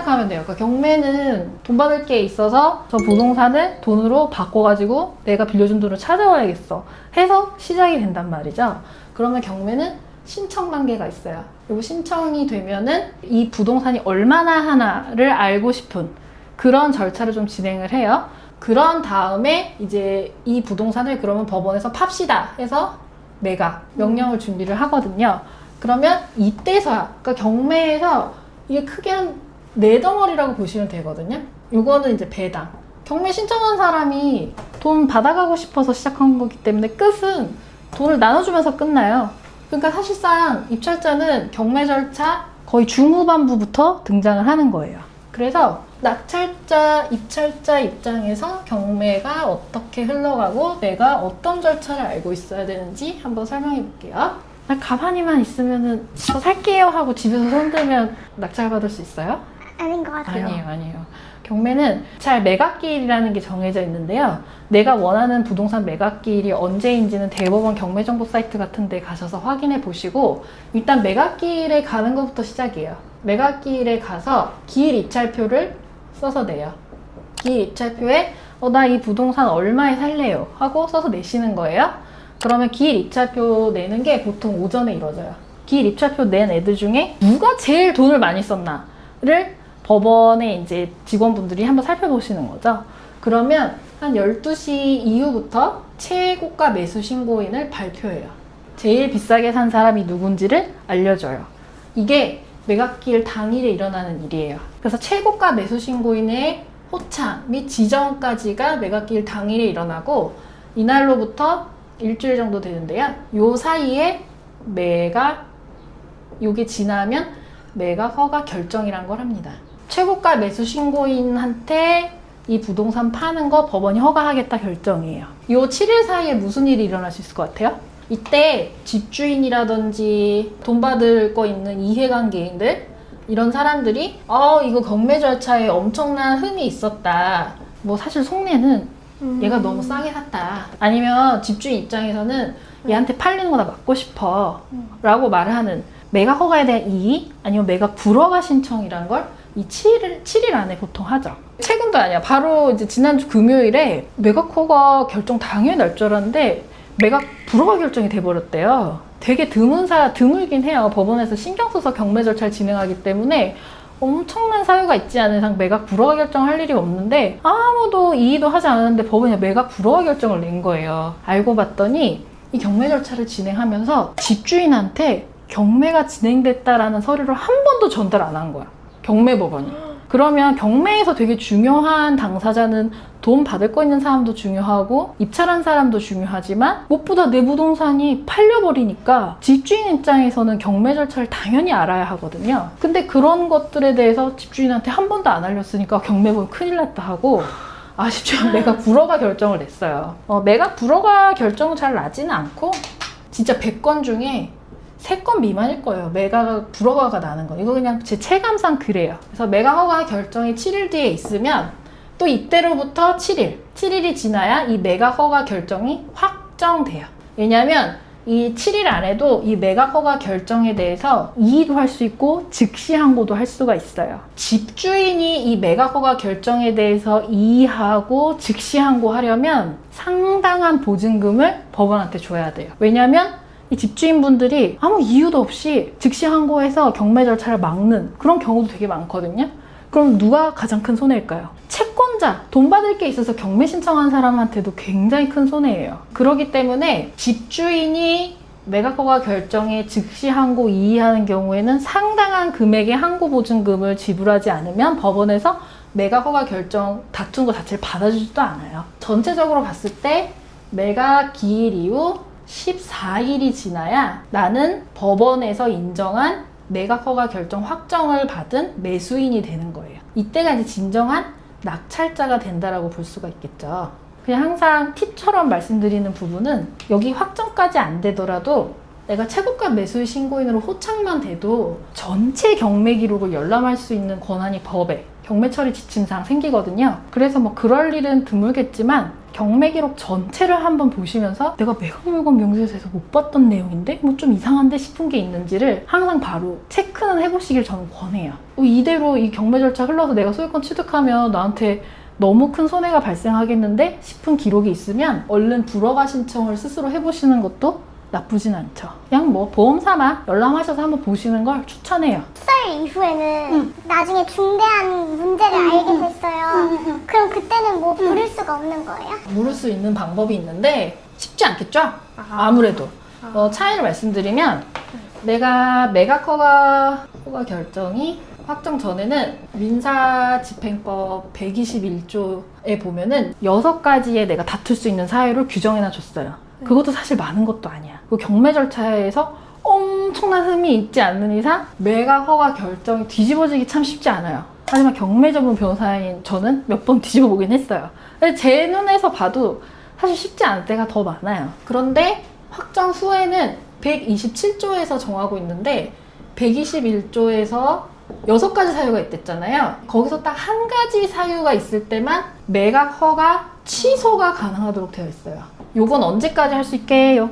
생각하면 돼요. 그러니까 경매는 돈 받을 게 있어서 저 부동산을 돈으로 바꿔가지고 내가 빌려준 돈을 찾아와야겠어 해서 시작이 된단 말이죠. 그러면 경매는 신청 단계가 있어요. 그리고 신청이 되면은 이 부동산이 얼마나 하나를 알고 싶은 그런 절차를 좀 진행을 해요. 그런 다음에 이제 이 부동산을 그러면 법원에서 팝시다 해서 매각 명령을 준비를 하거든요. 그러면 이때서야, 그러니까 경매에서 이게 크게 한 4덩어리라고 보시면 되거든요. 요거는 이제 배당. 경매 신청한 사람이 돈 받아가고 싶어서 시작한 거기 때문에 끝은 돈을 나눠주면서 끝나요. 그러니까 사실상 입찰자는 경매 절차 거의 중후반부부터 등장을 하는 거예요. 그래서 낙찰자, 입찰자 입장에서 경매가 어떻게 흘러가고 내가 어떤 절차를 알고 있어야 되는지 한번 설명해 볼게요. 가만히만 있으면은 저 살게요 하고 집에서 손들면 낙찰받을 수 있어요? 아닌 것 같아요. 아니에요. 경매는 잘 매각기일이라는 게 정해져 있는데요. 내가 원하는 부동산 매각기일이 언제인지는 대법원 경매정보 사이트 같은 데 가셔서 확인해 보시고 일단 매각기일에 가는 것부터 시작이에요. 매각기일에 가서 기일 입찰표를 써서 내요. 기일 입찰표에 나 이 부동산 얼마에 살래요 하고 써서 내시는 거예요. 그러면 기일 입찰표 내는 게 보통 오전에 이루어져요. 기일 입찰표 낸 애들 중에 누가 제일 돈을 많이 썼나를 법원의 이제 직원분들이 한번 살펴보시는 거죠. 그러면 한 12시 이후부터 최고가 매수 신고인을 발표해요. 제일 비싸게 산 사람이 누군지를 알려줘요. 이게 매각기일 당일에 일어나는 일이에요. 그래서 최고가 매수 신고인의 호차 및 지정까지가 매각기일 당일에 일어나고 이날로부터 일주일 정도 되는데요. 요 사이에 요게 지나면 매각 허가 결정이란 걸 합니다. 최고가 매수 신고인한테 이 부동산 파는 거 법원이 허가하겠다 결정이에요. 요 7일 사이에 무슨 일이 일어날 수 있을 것 같아요? 이때 집주인이라든지 돈 받을 거 있는 이해관계인들 이런 사람들이 이거 경매 절차에 엄청난 흠이 있었다. 뭐 사실 속내는 얘가 너무 싸게 샀다. 아니면 집주인 입장에서는 얘한테 팔리는 거나 맞고 싶어 라고 말을 하는 매각 허가에 대한 이의 아니면 매각 불허가 신청이란 걸 이 7일 안에 보통 하죠. 최근도 아니야. 바로 이제 지난주 금요일에 매각 허가 결정 당일 날 줄 알았는데 매각 불허가 결정이 돼버렸대요. 되게 드물긴 해요. 법원에서 신경 써서 경매 절차를 진행하기 때문에 엄청난 사유가 있지 않은 이상 매각 불허가 결정할 일이 없는데 아무도 이의도 하지 않았는데 법원이 매각 불허가 결정을 낸 거예요. 알고 봤더니 이 경매 절차를 진행하면서 집주인한테 경매가 진행됐다라는 서류를 한 번도 전달 안 한 거야. 경매법원이. 그러면 경매에서 되게 중요한 당사자는 돈 받을 거 있는 사람도 중요하고 입찰한 사람도 중요하지만 무엇보다 내 부동산이 팔려버리니까 집주인 입장에서는 경매 절차를 당연히 알아야 하거든요. 근데 그런 것들에 대해서 집주인한테 한 번도 안 알렸으니까 경매법원 큰일 났다 하고 아쉽지만 매각 불허가 결정을 냈어요. 매각 불허가 결정은 잘 나지는 않고 진짜 100건 중에 3건 미만일 거예요. 매각 불허가가 나는 거. 이거 그냥 제 체감상 그래요. 그래서 매각 허가 결정이 7일 뒤에 있으면 또 이때로부터 7일이 지나야 이 매각 허가 결정이 확정돼요. 왜냐면 이 7일 안에도 이 매각 허가 결정에 대해서 이의도 할 수 있고 즉시 항고도 할 수가 있어요. 집주인이 이 매각 허가 결정에 대해서 이의하고 즉시 항고하려면 상당한 보증금을 법원한테 줘야 돼요. 왜냐면 이 집주인분들이 아무 이유도 없이 즉시 항고해서 경매 절차를 막는 그런 경우도 되게 많거든요. 그럼 누가 가장 큰 손해일까요? 채권자, 돈 받을 게 있어서 경매 신청한 사람한테도 굉장히 큰 손해예요. 그렇기 때문에 집주인이 매각 허가 결정에 즉시 항고 이의하는 경우에는 상당한 금액의 항고 보증금을 지불하지 않으면 법원에서 매각 허가 결정 다툰 거 자체를 받아주지도 않아요. 전체적으로 봤을 때 매각 기일 이후 14일이 지나야 나는 법원에서 인정한 매각 허가 결정 확정을 받은 매수인이 되는 거예요. 이때가 이제 진정한 낙찰자가 된다라고 볼 수가 있겠죠. 그냥 항상 팁처럼 말씀드리는 부분은 여기 확정까지 안 되더라도 내가 최고가 매수의 신고인으로 호착만 돼도 전체 경매 기록을 열람할 수 있는 권한이 법에 경매 처리 지침상 생기거든요. 그래서 뭐 그럴 일은 드물겠지만 경매 기록 전체를 한번 보시면서 내가 매각물건 명세서에서 못 봤던 내용인데 뭐 좀 이상한데 싶은 게 있는지를 항상 바로 체크는 해보시길 저는 권해요. 이대로 이 경매 절차 흘러서 내가 소유권 취득하면 나한테 너무 큰 손해가 발생하겠는데 싶은 기록이 있으면 얼른 불허가 신청을 스스로 해보시는 것도 나쁘진 않죠. 그냥 뭐 보험 삼아 열람하셔서 한번 보시는 걸 추천해요. 살 이후에는 나중에 중대한 문제를 알게 됐어요. 그럼 그때는 뭐 부를 수가 없는 거예요? 물을 수 있는 방법이 있는데 쉽지 않겠죠? 아무래도. 차이를 말씀드리면 내가 매각 허가 결정이 확정 전에는 민사집행법 121조에 보면은 6가지의 내가 다툴 수 있는 사유를 규정해놔 줬어요. 그것도 사실 많은 것도 아니야. 그 경매 절차에서 엄청난 흠이 있지 않는 이상 매각 허가 결정이 뒤집어지기 참 쉽지 않아요. 하지만 경매 전문 변호사인 저는 몇 번 뒤집어 보긴 했어요. 근데 제 눈에서 봐도 사실 쉽지 않을 때가 더 많아요. 그런데 확정 후에는 127조에서 정하고 있는데 121조에서 6가지 사유가 있댔잖아요. 거기서 딱 한 가지 사유가 있을 때만 매각 허가 취소가 가능하도록 되어 있어요. 요건 언제까지 할 수 있게요?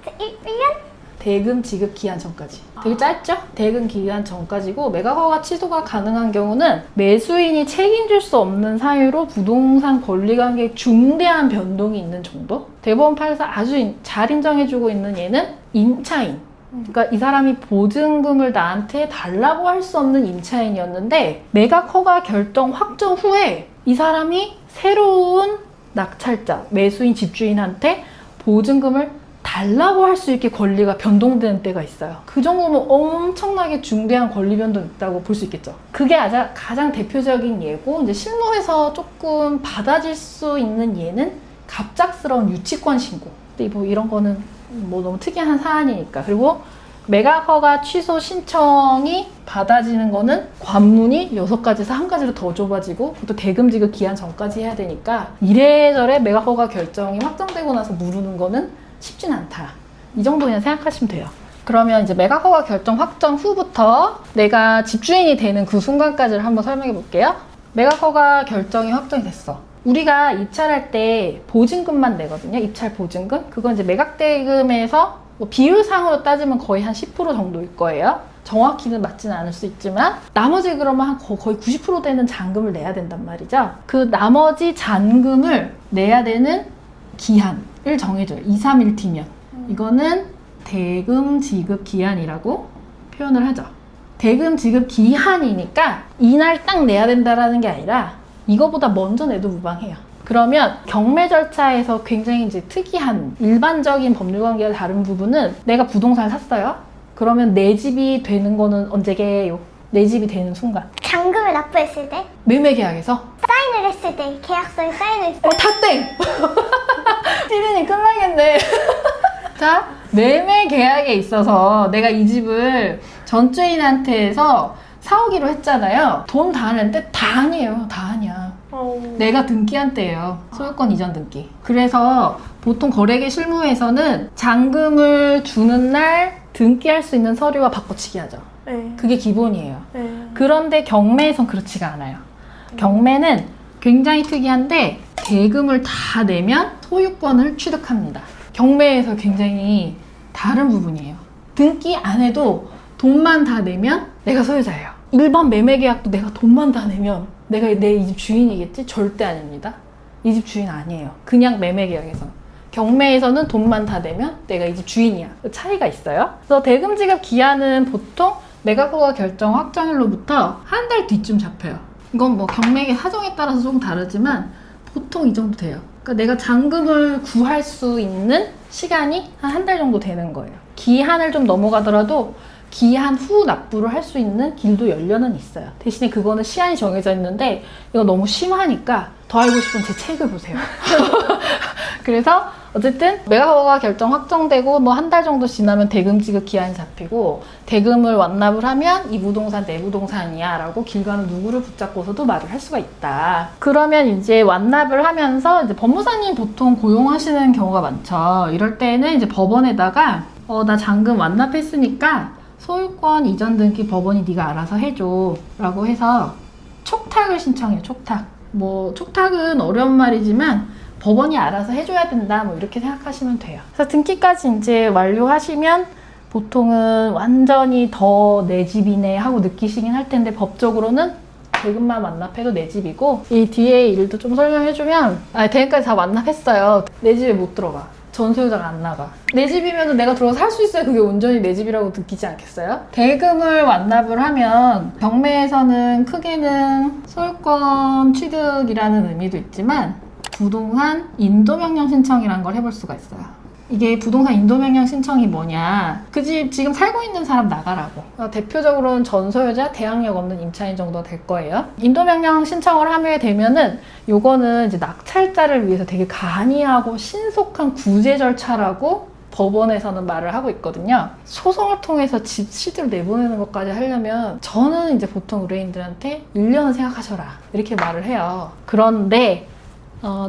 1년? 대금 지급 기한 전까지. 되게 짧죠? 대금 기한 전까지고 매각 허가 취소가 가능한 경우는 매수인이 책임질 수 없는 사유로 부동산 권리관계에 중대한 변동이 있는 정도? 대법원 판에서 아주 잘 인정해주고 있는 얘는 임차인. 그러니까 이 사람이 보증금을 나한테 달라고 할 수 없는 임차인이었는데 매각 허가 결정 확정 후에 이 사람이 새로운 낙찰자, 매수인 집주인한테 보증금을 달라고 할 수 있게 권리가 변동되는 때가 있어요. 그 정도면 엄청나게 중대한 권리 변동이 있다고 볼 수 있겠죠. 그게 가장 대표적인 예고, 이제 실무에서 조금 받아질 수 있는 예는 갑작스러운 유치권 신고. 근데 뭐 이런 거는 뭐 너무 특이한 사안이니까. 그리고 매각 허가 취소 신청이 받아지는 거는 관문이 6가지에서 한 가지로 더 좁아지고 그것도 대금 지급 기한 전까지 해야 되니까 이래저래 매각 허가 결정이 확정되고 나서 무르는 거는 쉽진 않다. 이 정도 그냥 생각하시면 돼요. 그러면 이제 매각 허가 결정 확정 후부터 내가 집주인이 되는 그 순간까지를 한번 설명해 볼게요. 매각 허가 결정이 확정이 됐어. 우리가 입찰할 때 보증금만 내거든요. 입찰 보증금. 그건 이제 매각 대금에서 뭐 비율상으로 따지면 거의 한 10% 정도일 거예요. 정확히는 맞지는 않을 수 있지만 나머지 그러면 한 거의 90% 되는 잔금을 내야 된단 말이죠. 그 나머지 잔금을 내야 되는 기한을 정해줘요. 2, 3일뒤면. 이거는 대금 지급 기한이라고 표현을 하죠. 대금 지급 기한이니까 이날 딱 내야 된다라는 게 아니라 이거보다 먼저 내도 무방해요. 그러면 경매 절차에서 굉장히 이제 특이한 일반적인 법률관계와 다른 부분은 내가 부동산을 샀어요. 그러면 내 집이 되는 거는 언제게요? 내 집이 되는 순간. 잔금을 납부했을 때? 매매 계약에서? 사인을 했을 때, 계약서에 사인을 했을 때. 다 땡! 시즌이 끝나겠네. 자, 매매 계약에 있어서 내가 이 집을 전주인한테서 사오기로 했잖아요. 돈 다 냈는데 다 아니에요. 다 아니야. 내가 등기한 때예요. 소유권 이전 등기. 그래서 보통 거래계 실무에서는 잔금을 주는 날 등기할 수 있는 서류와 바꿔치기 하죠. 네. 그게 기본이에요. 네. 그런데 경매에선 그렇지가 않아요. 경매는 굉장히 특이한데 대금을 다 내면 소유권을 취득합니다. 경매에서 굉장히 다른 부분이에요. 등기 안 해도 돈만 다 내면 내가 소유자예요. 일반 매매 계약도 내가 돈만 다 내면 내가 내 이 집 주인이겠지? 절대 아닙니다. 이 집 주인 아니에요. 그냥 매매 계약에서. 경매에서는 돈만 다 내면 내가 이 집 주인이야. 차이가 있어요. 그래서 대금 지급 기한은 보통 매각 허가 결정 확정일로부터 한 달 뒤쯤 잡혀요. 이건 뭐 경매계 사정에 따라서 조금 다르지만 보통 이 정도 돼요. 그러니까 내가 잔금을 구할 수 있는 시간이 한 달 정도 되는 거예요. 기한을 좀 넘어가더라도 기한 후 납부를 할 수 있는 길도 열려는 있어요. 대신에 그거는 시한이 정해져 있는데 이거 너무 심하니까 더 알고 싶으면 제 책을 보세요. 그래서 어쨌든 매각 허가 결정 확정되고 뭐 한 달 정도 지나면 대금 지급 기한이 잡히고 대금을 완납을 하면 이 부동산 내 부동산이야 라고 길 가는 누구를 붙잡고서도 말을 할 수가 있다. 그러면 이제 완납을 하면서 이제 법무사님 보통 고용하시는 경우가 많죠. 이럴 때는 이제 법원에다가 나 잔금 완납했으니까 소유권 이전 등기 법원이 네가 알아서 해줘 라고 해서 촉탁을 신청해요. 촉탁. 뭐 촉탁은 어려운 말이지만 법원이 알아서 해줘야 된다 뭐 이렇게 생각하시면 돼요. 그래서 등기까지 이제 완료하시면 보통은 완전히 더 내 집이네 하고 느끼시긴 할 텐데 법적으로는 대금만 완납해도 내 집이고 이 뒤에 일도 좀 설명해주면 대금까지 다 완납했어요. 내 집에 못 들어가. 전소유자가 안 나가. 내 집이면 내가 들어가서 살 수 있어야 그게 온전히 내 집이라고 느끼지 않겠어요? 대금을 완납을 하면 경매에서는 크게는 소유권 취득이라는 의미도 있지만 부동산 인도명령 신청이라는 걸 해볼 수가 있어요. 이게 부동산 인도명령 신청이 뭐냐, 그 집 지금 살고 있는 사람 나가라고. 대표적으로는 전소유자, 대항력 없는 임차인 정도 될 거예요. 인도명령 신청을 하게 되면은 요거는 이제 낙찰자를 위해서 되게 간이하고 신속한 구제 절차라고 법원에서는 말을 하고 있거든요. 소송을 통해서 집 실제로 내보내는 것까지 하려면 저는 이제 보통 의뢰인들한테 1년은 생각하셔라 이렇게 말을 해요. 그런데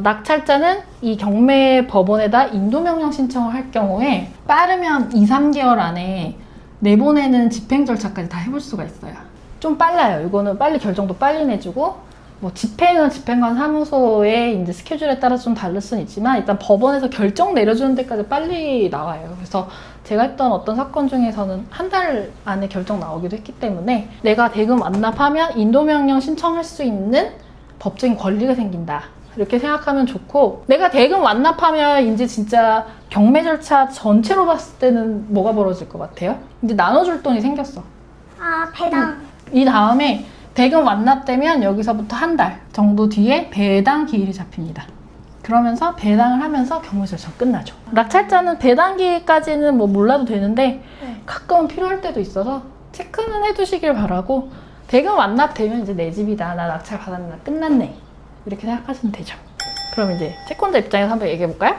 낙찰자는 이 경매 법원에다 인도명령 신청을 할 경우에 빠르면 2-3개월 안에 내보내는 집행 절차까지 다 해볼 수가 있어요. 좀 빨라요. 이거는 빨리 결정도 빨리 내주고 뭐 집행은 집행관 사무소의 이제 스케줄에 따라서 좀 다를 수는 있지만 일단 법원에서 결정 내려주는 데까지 빨리 나와요. 그래서 제가 했던 어떤 사건 중에서는 한 달 안에 결정 나오기도 했기 때문에 내가 대금 완납하면 인도명령 신청할 수 있는 법적인 권리가 생긴다. 이렇게 생각하면 좋고, 내가 대금 완납하면 이제 진짜 경매 절차 전체로 봤을 때는 뭐가 벌어질 것 같아요? 이제 나눠줄 돈이 생겼어. 아, 배당. 이 다음에 대금 완납되면 여기서부터 한 달 정도 뒤에 배당 기일이 잡힙니다. 그러면서 배당을 하면서 경매 절차 끝나죠. 낙찰자는 배당기까지는 뭐 몰라도 되는데 가끔은 필요할 때도 있어서 체크는 해두시길 바라고, 대금 완납되면 이제 내 집이다, 나 낙찰 받았나, 끝났네 이렇게 생각하시면 되죠. 그럼 이제 채권자 입장에서 한번 얘기해 볼까요?